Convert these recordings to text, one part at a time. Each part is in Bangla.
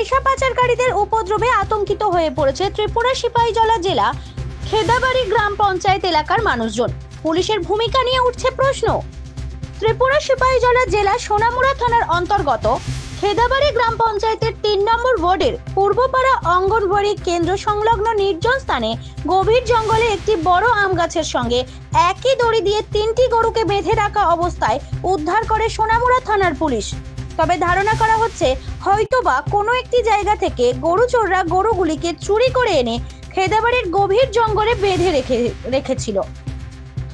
নেশা পাচারকারীদের উপদ্রবে আতঙ্কিত হয়ে পড়েছে ত্রিপুরা সিপাহীজলা জেলা খেদাবাড়ি গ্রাম পঞ্চায়েত এলাকার মানুষজন। পুলিশের ভূমিকা নিয়ে উঠছে প্রশ্ন। ত্রিপুরা সিপাহীজলা জেলা সোনামুড়া থানার অন্তর্গত খেদাবাড়ি গ্রাম পঞ্চায়েতের ৩ নম্বর ওয়ার্ডের পূর্বপাড়া অঙ্গনওয়াড়ি কেন্দ্র সংলগ্ন নির্জন স্থানে গভীর জঙ্গলে একটি বড় আম গাছের সঙ্গে একই দড়ি দিয়ে ৩টি গরুকে বেঁধে রাখা অবস্থায় উদ্ধার করে সোনামুড়া থানার পুলিশ। তবে ধারণা করা হচ্ছে হয়তোবা কোনো একটি জায়গা থেকে গরু চোররা গরুগুলিকে চুরি করে এনে খেদাবাড়ির গভীর জঙ্গলে বেঁধে রেখেছিল।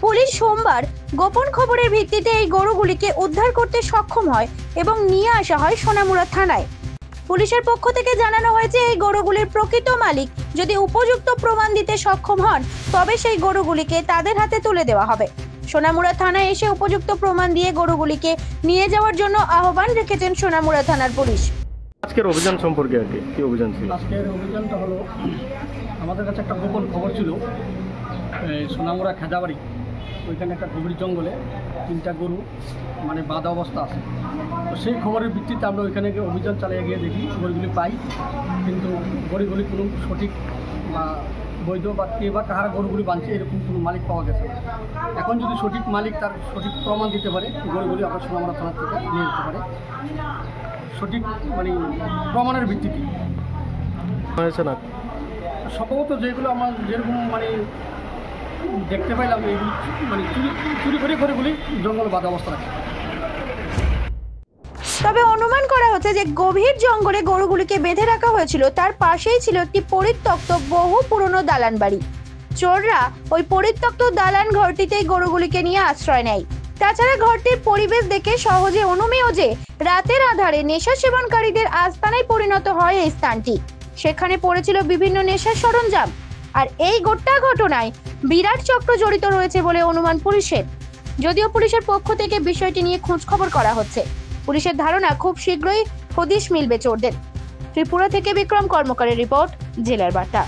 পুলিশ সোমবার গোপন খবরের ভিত্তিতে এই গরুগুলিকে উদ্ধার করতে সক্ষম হয় এবং নিয়ে আসা হয় সোনামুড়া থানায়। পুলিশের পক্ষ থেকে জানানো হয়েছে এই গরুগুলির প্রকৃত মালিক যদি উপযুক্ত প্রমাণ দিতে সক্ষম হন তবে সেই গরুগুলিকে তাদের হাতে তুলে দেওয়া হবে। সোনামুড়া থানায় এসে উপযুক্ত প্রমাণ দিয়ে গরুগুলিকে নিয়ে যাওয়ার জন্য আহ্বান রেখেছেন সোনামুড়া থানার পুলিশ। আজকের অভিযান সম্পর্কে কি অভিযান ছিল? আজকের অভিযানটা হলো, আমাদের কাছে একটা গোপন খবর ছিল সোনামুড়া খেদাবাড়ি ওইখানে একটা গভীর জঙ্গলে 3টা গরু বাঁধা অবস্থা আছে। তো সেই খবরের ভিত্তিতে আমরা ওইখানে গিয়ে অভিযান চালিয়ে গিয়ে দেখি গরুগুলি পাই, কিন্তু গরুগুলি কোনো সঠিক বা বৈধ বা কে বা কাহারা গরুগুলি বাঁধছে এরকম কোনো মালিক পাওয়া গেছে না। এখন যদি সঠিক মালিক তার সঠিক প্রমাণ দিতে পারে গরুগুলি আমরা সোনামুড়া থানা থেকে নিয়ে যেতে পারে সঠিক প্রমাণের ভিত্তিতে। না সম্ভবত যেগুলো আমার যেরকম দেখতে পাইলাম এইগুলি চুরি করে গরুগুলি জঙ্গল বাঁধা অবস্থা রাখে। তবে অনুমান করা হচ্ছে যে গভীর জঙ্গলে গরুগুলিকে বেঁধে রাখা হয়েছিল তার পাশেই ছিল একটি পরিত্যক্ত বহু পুরনো দালান বাড়ি। চোররা ওই পরিত্যক্ত দালান ঘরটিতেই গরুগুলিকে নিয়ে আশ্রয় নেয়। তাছাড়া ঘরটির পরিবেশ দেখে সহজে অনুমেয় যে রাতের আধারে নেশা সেবনকারীদের আস্তানায় পরিণত হয় এই স্থানটি। সেখানে পড়েছিল বিভিন্ন নেশার সরঞ্জাম। আর এই গোটা ঘটনায় বিরাট চক্র জড়িত রয়েছে বলে অনুমান পুলিশের। যদিও পুলিশের পক্ষ থেকে বিষয়টি নিয়ে খোঁজ খবর করা হচ্ছে। পুলিশের ধারণা খুব শীঘ্রই হদিশ মিলবে চোরদের। ত্রিপুরা থেকে বিক্রম কর্মকারের রিপোর্ট, জেলার বার্তা।